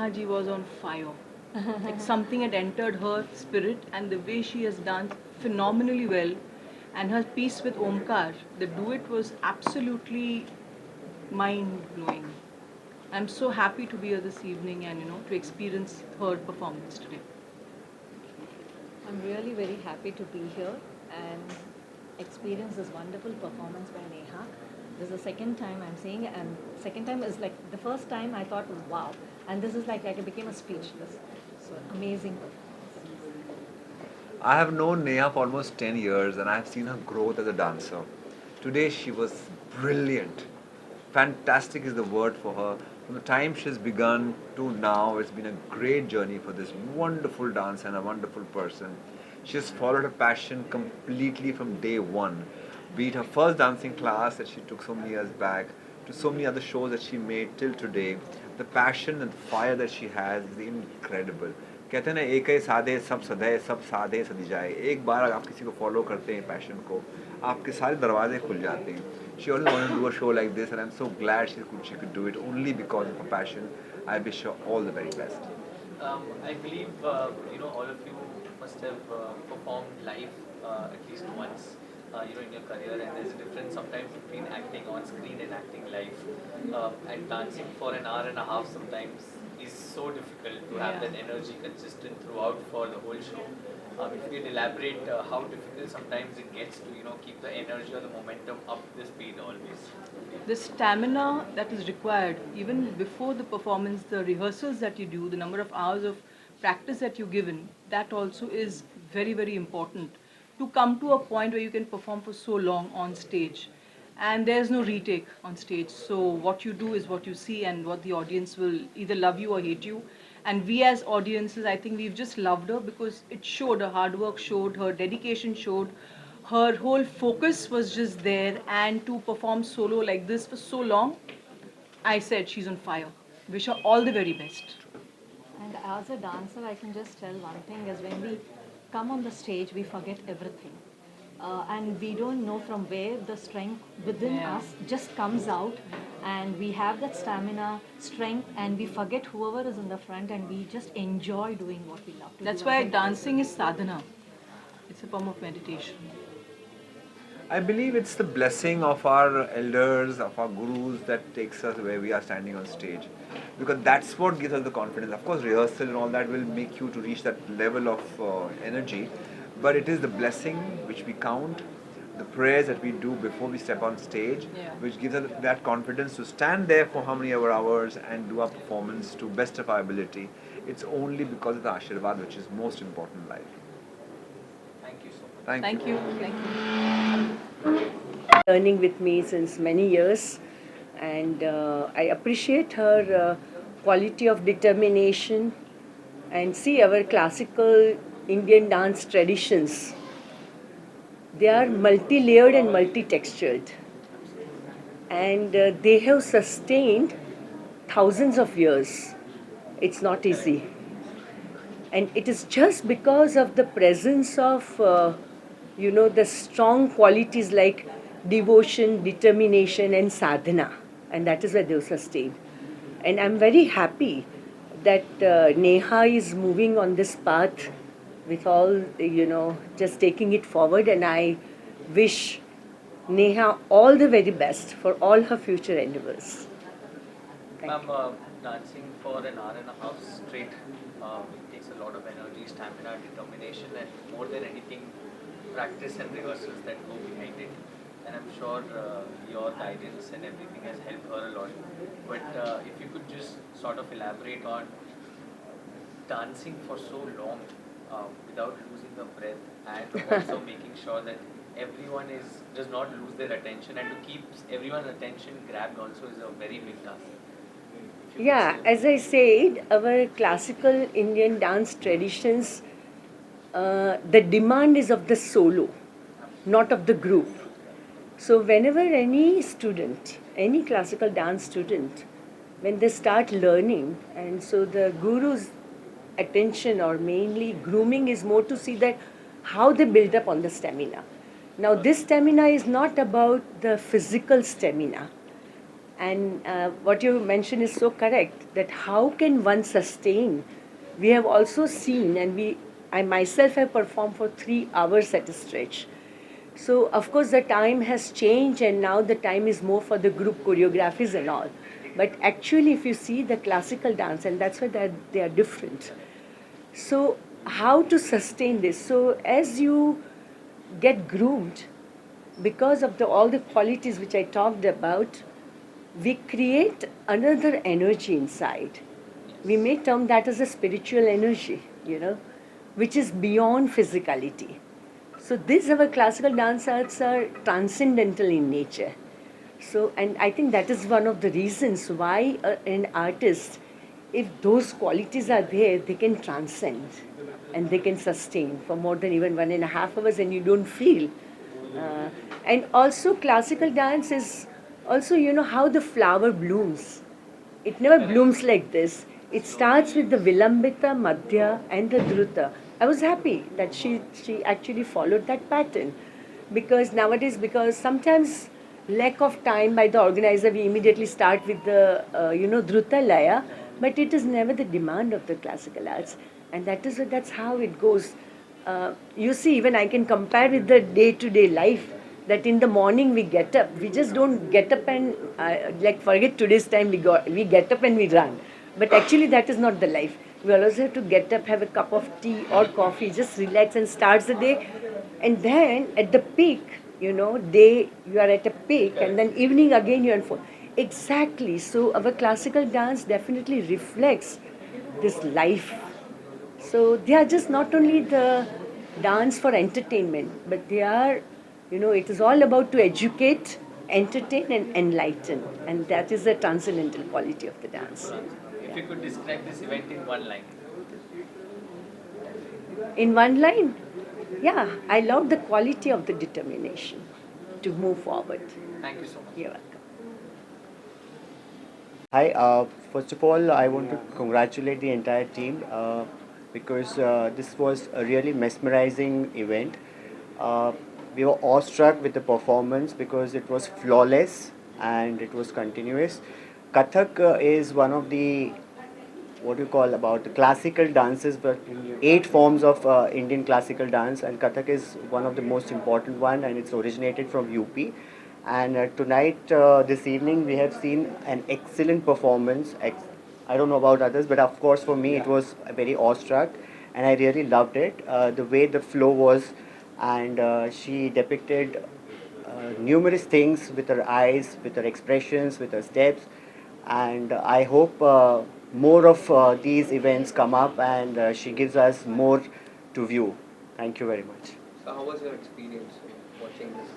Neha ji was on fire. Like something had entered her spirit, and the way she has danced phenomenally well, and her piece with Omkar, the duet was absolutely mind blowing. I'm so happy to be here this evening and to experience her performance today. I'm really very happy to be here and experience this wonderful performance by Neha. This is the second time I'm seeing, and second time is like the first time I thought, wow, and this is like I became a speechless. So amazing performance. I have known Neha for almost 10 years and I have seen her growth as a dancer. Today she was brilliant. Fantastic is the word for her. From the time she's begun to now, it's been a great journey for this wonderful dancer and a wonderful person. She has followed her passion completely from day one. Be it her first dancing class that she took so many years back, to so many other shows that she made till today. The passion and fire that she has is incredible. कहते हैं ना एक ही साधे सब सधे सब साधे सधी जाए. एक बार आप किसी को फॉलो करते हैं पैशन को, आपके सारे दरवाजे खुल जाते हैं. She only wanted to do a show like this, and I'm so glad she could do it only because of her passion. I wish her all the very best. I believe all of you must have performed live at least once, in your career, and there's a difference sometimes between acting on screen and acting live. And dancing for an hour and a half sometimes is so difficult to have that energy consistent throughout for the whole show. If you could elaborate how difficult sometimes it gets to keep the energy or the momentum up the speed always. The stamina that is required, even before the performance, the rehearsals that you do, the number of hours of practice that you're given, that also is very, very important to come to a point where you can perform for so long on stage. And there's no retake on stage. So what you do is what you see, and what the audience will either love you or hate you. And we as audiences, I think we've just loved her because it showed, her hard work showed, her dedication showed, her whole focus was just there. And to perform solo like this for so long, I said she's on fire. Wish her all the very best. And as a dancer, I can just tell one thing is when we come on the stage, we forget everything. And we don't know from where the strength within us just comes out, and we have that stamina, strength, and we forget whoever is in the front, and we just enjoy doing what we love to That's do. why dancing is sadhana. It's a form of meditation. I believe it's the blessing of our elders, of our gurus that takes us where we are standing on stage. Because that's what gives us the confidence. Of course, rehearsal and all that will make you to reach that level of energy. But it is the blessing which we count, the prayers that we do before we step on stage, which gives us that confidence to stand there for how many hours and do our performance to best of our ability. It's only because of the Ashirvad which is most important in life. Thank you so much. Thank you. Thank you. Learning with me since many years, and I appreciate her quality of determination. And see, our classical Indian dance traditions, they are multi-layered and multi-textured, and they have sustained thousands of years. It's not easy, and it is just because of the presence of the strong qualities like devotion, determination, and sadhana, and that is why they were sustained. And I'm very happy that Neha is moving on this path with all, just taking it forward, and I wish Neha all the very best for all her future endeavors. Thank you. Ma'am, dancing for an hour and a half straight it takes a lot of energy, stamina, determination, and more than anything, practice and rehearsals that go behind it. And I'm sure your guidance and everything has helped her a lot. But if you could just sort of elaborate on dancing for so long without losing the breath, and also making sure that everyone does not lose their attention, and to keep everyone's attention grabbed also is a very big task. If you Yeah, could say- as I said, our classical Indian dance traditions, the demand is of the solo, not of the group. So, whenever any student, any classical dance student, when they start learning, and so the guru's attention or mainly grooming is more to see that how they build up on the stamina. Now, this stamina is not about the physical stamina. And what you mentioned is so correct, that how can one sustain? We have also seen, and I myself have performed for 3 hours at a stretch. So of course the time has changed, and now the time is more for the group choreographies and all. But actually, if you see the classical dance, and that's why they are different. So how to sustain this? So as you get groomed, because of all the qualities which I talked about, we create another energy inside. We may term that as a spiritual energy, which is beyond physicality. So these our classical dance arts are transcendental in nature. So, and I think that is one of the reasons why an artist, if those qualities are there, they can transcend and they can sustain for more than even 1.5 hours, and you don't feel. Uh, and also, classical dance is also, how the flower blooms. It never blooms like this. It starts with the Vilambita, Madhya, and the Druta. I was happy that she actually followed that pattern, because nowadays, because sometimes lack of time by the organizer, we immediately start with the Druta Laya, but it is never the demand of the classical arts, and that's how it goes. You see, even I can compare with the day-to-day life, that in the morning we get up, we just don't get up and like forget today's time, we get up and we run. But actually that is not the life. We always have to get up, have a cup of tea or coffee, just relax and start the day. And then at the peak, day you are at a peak, and then evening again you're on full. Exactly. So our classical dance definitely reflects this life. So they are just not only the dance for entertainment, but they are, it is all about to educate, entertain, and enlighten. And that is the transcendental quality of the dance. If you could describe this event in one line. In one line, yeah, I love the quality of the determination to move forward. Thank you so much. You're welcome. Hi, first of all, I want to congratulate the entire team because this was a really mesmerizing event. We were awestruck with the performance because it was flawless and it was continuous. Kathak is one of the, what do you call, about the classical dances, but 8 forms of Indian classical dance, and Kathak is one of the most important one, and it's originated from UP. And tonight, this evening, we have seen an excellent performance. I don't know about others, but of course for me it was very awestruck, and I really loved it. The way the flow was, and she depicted numerous things with her eyes, with her expressions, with her steps, and I hope more of these events come up, and she gives us more to view. Thank you very much. So how was your experience watching this?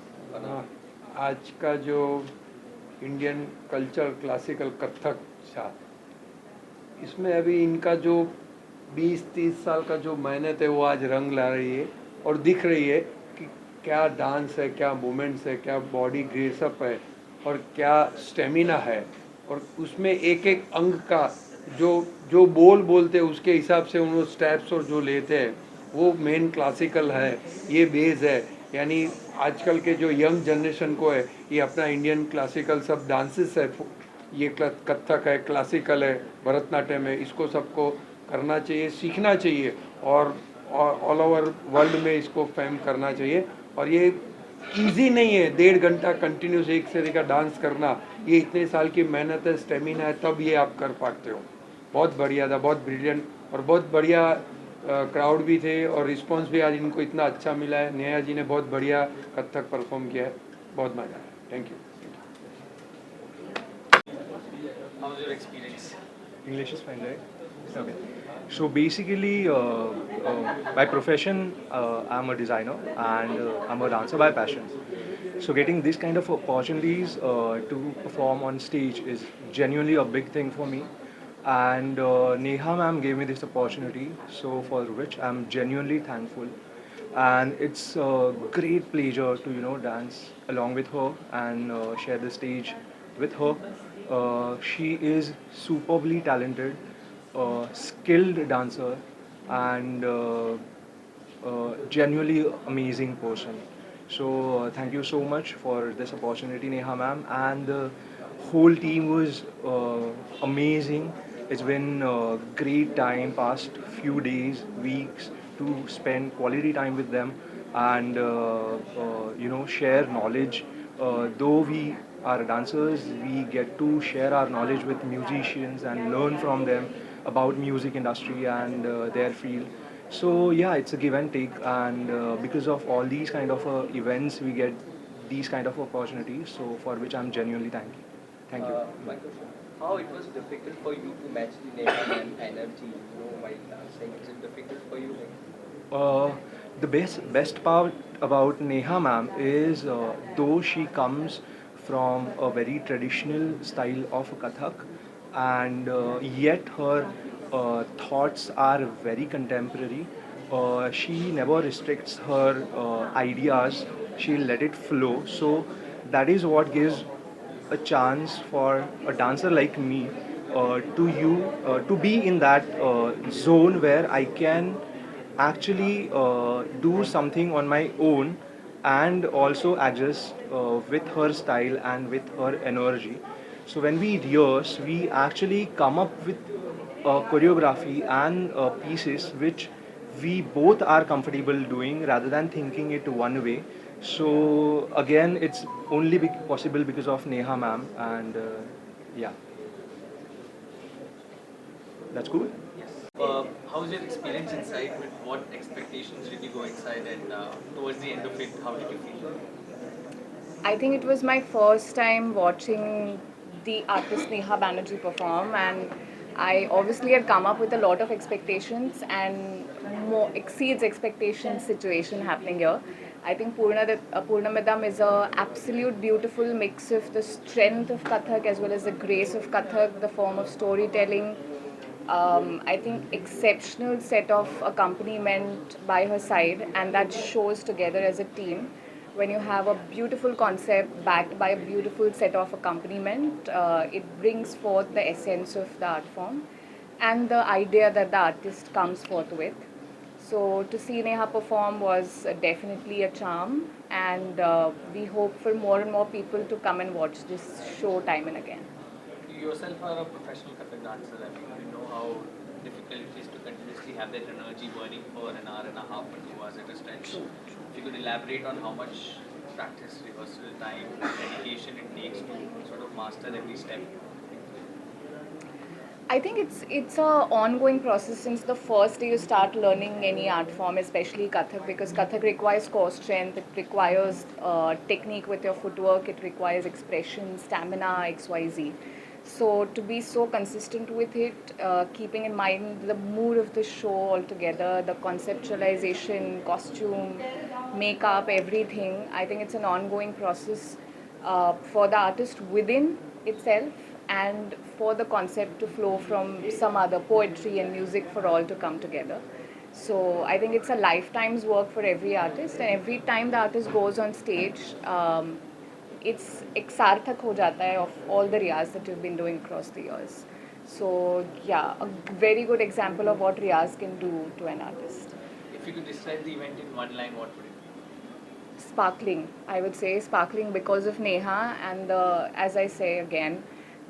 आज का जो Indian culture classical Kathak था, इसमें अभी इनका जो 20-30 साल का जो मेहनत है वो आज रंग ला रही है और दिख रही है कि क्या डांस है, क्या मूवमेंट्स है, क्या बॉडी ग्रेसअप है और क्या स्टेमिना है, और उसमें एक एक अंग का जो बोलते हैं उसके हिसाब से उन स्टेप्स और जो लेते हैं वो मेन क्लासिकल है, ये बेस है। यानी आजकल के जो यंग जनरेशन को है ये अपना इंडियन क्लासिकल सब डांसेस है, ये कथक है, क्लासिकल है, भरतनाट्यम है, इसको सबको करना चाहिए, सीखना चाहिए और ऑल ओवर वर्ल्ड में इसको फेम करना चाहिए। और ये इजी नहीं है 1.5 घंटा कंटिन्यूस एक से का डांस करना, ये इतने साल की मेहनत है, स्टेमिना है, तब ये आप कर पाते हो। बहुत बढ़िया था, बहुत ब्रिलियंट और बहुत बढ़िया क्राउड भी थे और रिस्पांस भी आज इनको इतना अच्छा मिला है। नेहा जी ने बहुत बढ़िया कथक परफॉर्म किया है, बहुत मजा आया। Thank you. How was your experience? English is fine, right? Okay. So basically, by profession, I'm a designer and I'm a dancer by passion. So getting this kind of opportunities to perform on stage is genuinely a big thing for me. And Neha ma'am gave me this opportunity, so for which I'm genuinely thankful. And it's a great pleasure to dance along with her and share the stage with her. She is superbly talented, skilled dancer, and genuinely amazing person. So thank you so much for this opportunity, Neha ma'am. And whole team was amazing. It's been a great time, past few days, weeks to spend quality time with them and share knowledge. Though we are dancers, we get to share our knowledge with musicians and learn from them about music industry and their field. So yeah, it's a give and take, and because of all these kind of events, we get these kind of opportunities. So for which I'm genuinely thankful. Thank you. My question: how it was difficult for you to match the Neha and energy, while dancing? Is it difficult for you? Uh, the best part about Neha ma'am is though she comes from a very traditional style of Kathak, and yet her thoughts are very contemporary. She never restricts her ideas. She let it flow. So that is what gives a chance for a dancer like me to be in that zone where I can actually do something on my own and also adjust with her style and with her energy. So when we rehearse, we actually come up with choreography and pieces which we both are comfortable doing rather than thinking it one way. So again, it's only possible because of Neha ma'am, and yeah, that's cool. Yes. How's your experience inside? With what expectations did you go inside, and towards the end of it, how did you feel? I think it was my first time watching the artist Neha Banerjee perform, and I obviously had come up with a lot of expectations and more exceeds expectations situation happening here. I think Purnamidam is a absolute beautiful mix of the strength of Kathak as well as the grace of Kathak, the form of storytelling. I think exceptional set of accompaniment by her side, and that shows together as a team. When you have a beautiful concept backed by a beautiful set of accompaniment, it brings forth the essence of the art form and the idea that the artist comes forth with. So to see Neha perform was definitely a charm, and we hope for more and more people to come and watch this show time and again. You yourself are a professional Kathak dancer. I mean, you know how difficult it is to continuously have that energy burning for an hour and a half or 2 hours at a stretch. If you could elaborate on how much practice, rehearsal time, dedication it takes to sort of master every step. I think it's a ongoing process since the first day you start learning any art form, especially Kathak, because Kathak requires core strength, it requires technique with your footwork, it requires expression, stamina, XYZ. So to be so consistent with it, keeping in mind the mood of the show altogether, the conceptualization, costume, makeup, everything, I think it's an ongoing process for the artist within itself and for the concept to flow from some other poetry and music for all to come together. So I think it's a lifetime's work for every artist, and every time the artist goes on stage, it's ek sarthak ho jata hai of all the riyaz that you've been doing across the years. So yeah, a very good example of what riyaz can do to an artist. If you could describe the event in one line, what would it be? Sparkling, I would say sparkling because of Neha and the, as I say again,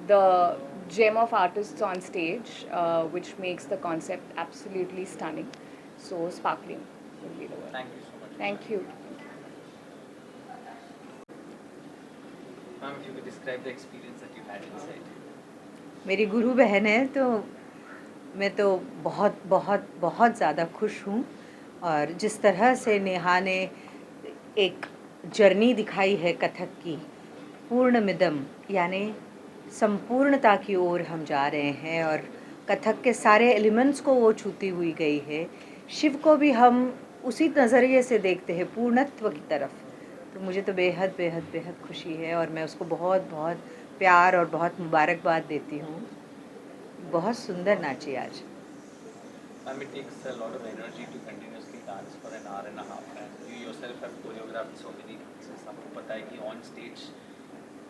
the gem of artists on stage, which makes the concept absolutely stunning. So sparkling would be the word. Thank you so much. Thank you. Ma'am, if you could describe the experience that you had inside. मेरी गुरु बहन है तो मैं तो बहुत बहुत बहुत ज़्यादा खुश हूँ और जिस तरह से नेहा ने एक जर्नी दिखाई है कथक की पूर्णमिदम यानी संपूर्णता की ओर हम जा रहे हैं और कथक के सारे एलिमेंट्स को वो छूती हुई गई है। शिव को भी हम उसी नज़रिए से देखते हैं पूर्णत्व की तरफ। तो मुझे तो बेहद बेहद बेहद खुशी है और मैं उसको बहुत बहुत प्यार और बहुत मुबारकबाद देती हूँ। बहुत सुंदर नाची आज। Ma'am, it takes a lot of energy to continuously dance for an hour and a half, and you yourself have choreographed so many dances. आपको पता है कि on stage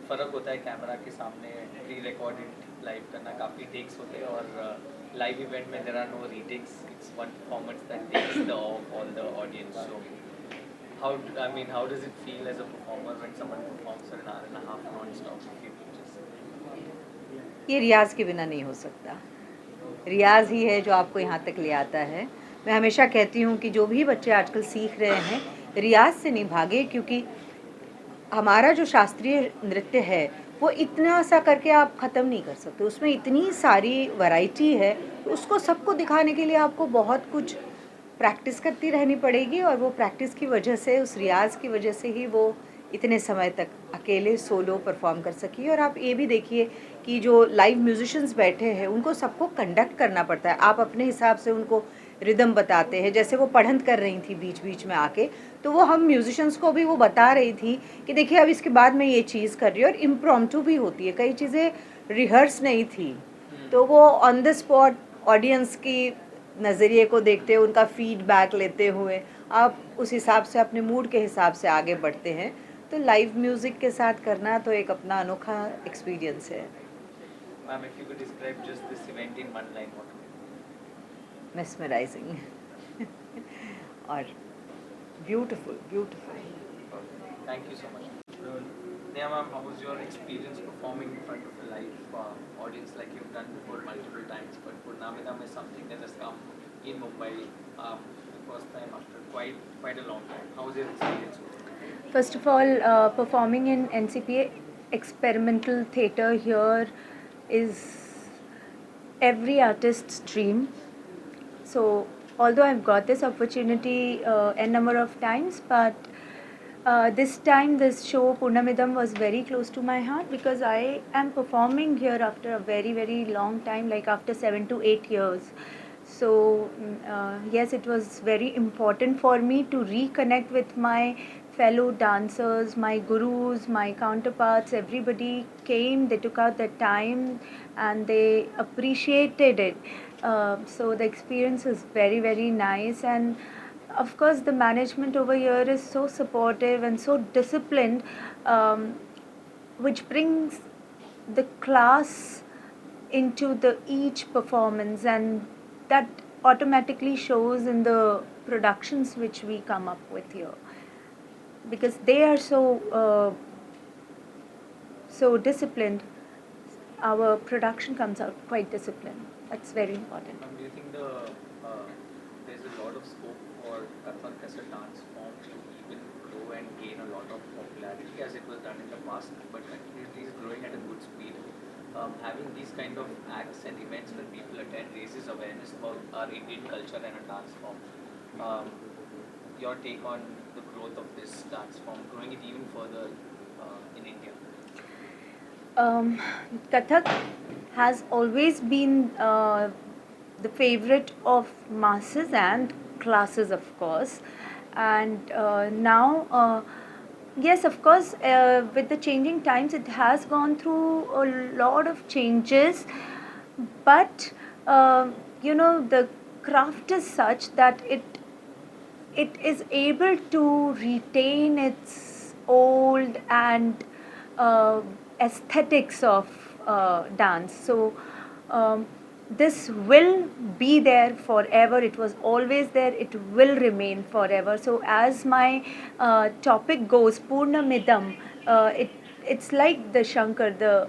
फ़र्क होता है कैमरा के सामने प्री रिकॉर्डेड लाइव करना, काफ़ी टेक्स होते हैं और लाइव इवेंट में there are no retakes, it's one performance that takes the all the audience. So how does it feel as a performer when someone performs for an hour and a half non-stop? If you could just ये रियाज के बिना नहीं हो सकता। रियाज ही है जो आपको यहाँ तक ले आता है। मैं हमेशा कहती हूँ कि जो भी बच्चे आजकल सीख रहे हैं, रियाज से नहीं भागे, क्योंकि हमारा जो शास्त्रीय नृत्य है वो इतना सा करके आप ख़त्म नहीं कर सकते, उसमें इतनी सारी वैरायटी है, उसको सबको दिखाने के लिए आपको बहुत कुछ प्रैक्टिस करती रहनी पड़ेगी, और वो प्रैक्टिस की वजह से, उस रियाज की वजह से ही वो इतने समय तक अकेले सोलो परफॉर्म कर सकी। और आप ये भी देखिए कि जो लाइव म्यूजिशियंस बैठे हैं उनको सबको कंडक्ट करना पड़ता है, आप अपने हिसाब से उनको रिदम बताते हैं। जैसे वो पढ़ंत कर रही थी बीच बीच में आके, तो वो हम म्यूजिशियंस को भी वो बता रही थी कि देखिए अब इसके बाद मैं ये चीज़ कर रही हूँ, और इम्प्रॉम्प्टू भी होती है, कई चीज़ें रिहर्स नहीं थी, तो वो ऑन द स्पॉट ऑडियंस की नज़रिए को देखते हुए, उनका फीडबैक लेते हुए आप उस हिसाब से अपने मूड के हिसाब से आगे बढ़ते हैं। तो लाइव म्यूज़िक के साथ करना तो एक अपना अनोखा एक्सपीरियंस है। Ma'am, if you could describe just this event in one line, what would it be? Mesmerising और beautiful beautiful. Thank you so much. Neha ma'am, how was your experience performing in front of a live audience like you've done before multiple times? But Purnamidam is something that has come in Mumbai the first time after quite a long time. How was your experience? First of all, performing in NCPA experimental theatre here is every artist's dream. So although I've got this opportunity a number of times, but this time this show Purnamidam was very close to my heart, because I am performing here after a very very long time, like after 7 to 8 years. So yes, it was very important for me to reconnect with my fellow dancers, my gurus, my counterparts. Everybody came, they took out their time and they appreciated it. So the experience is very very nice, and of course the management over here is so supportive and so disciplined, which brings the class into the each performance, and that automatically shows in the productions which we come up with here, because they are so disciplined. Our production comes out quite disciplined. That's very important. Ma'am, do you think there's a lot of scope for Kathak as a dance form to even grow and gain a lot of popularity as it was done in the past, but continuously is growing at a good speed? Having these kind of acts and events where people attend raises awareness about our Indian culture and a dance form. Your take on the growth of this dance form, growing it even further in India? Kathak has always been the favorite of masses and classes, of course, and now yes, of course, with the changing times it has gone through a lot of changes, but the craft is such that it is able to retain its old and aesthetics of dance. So this will be there forever. It was always there. It will remain forever. So as my topic goes, Purnamidam, it's like the Shankar, the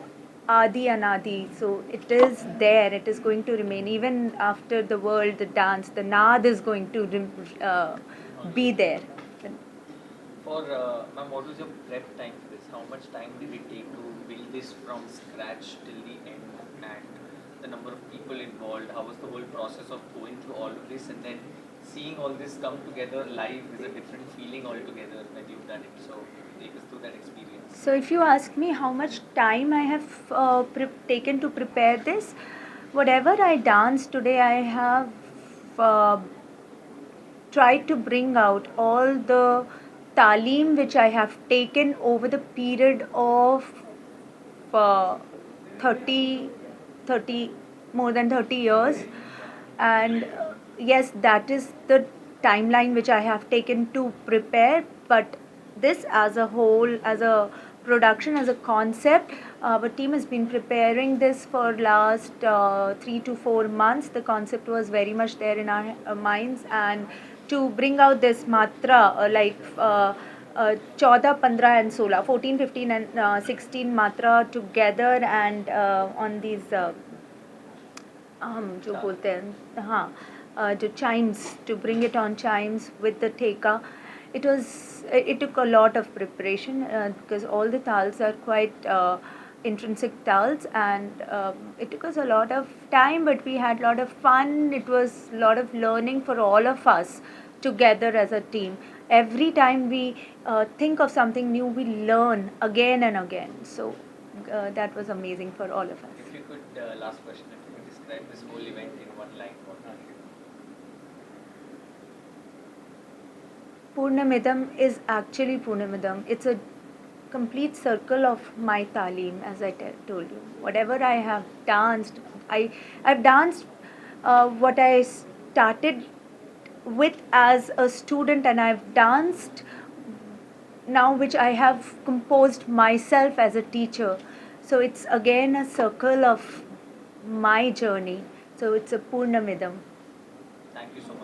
Adi Anadi. So it is there. It is going to remain even after the world, the dance, the Nad is going to be there. For ma'am, what was your prep time for this? How much time did it take to build this from scratch till the end, and the number of people involved? How was the whole process of going through all of this and then seeing all this come together live is a different feeling altogether when you've done it? So take us through that experience. So if you ask me how much time I have taken to prepare this, whatever I dance today, I have tried to bring out all the talim which I have taken over the period of 30 more than 30 years, and yes, that is the timeline which I have taken to prepare. But this as a whole, as a production, as a concept, our team has been preparing this for last 3 to 4 months. The concept was very much there in our minds, and to bring out this matra, 14, 15 and 16, 14, 15 and 16 matra together and on these जो बोलते हैं हाँ जो chimes, to bring it on chimes with the theka. It took a lot of preparation because all the tals are quite intrinsic tals, and it took us a lot of time, but we had a lot of fun. It was a lot of learning for all of us together as a team. Every time we think of something new, we learn again and again. So that was amazing for all of us. If you could, last question, if you could describe this whole event in one line, what would it be? Purnamidam is actually Purnamidam. It's a complete circle of my talim, as I told you. Whatever I have danced, I've danced what I started with as a student, and I've danced now which I have composed myself as a teacher. So it's again a circle of my journey. So it's a Purnamidam. Thank you so much.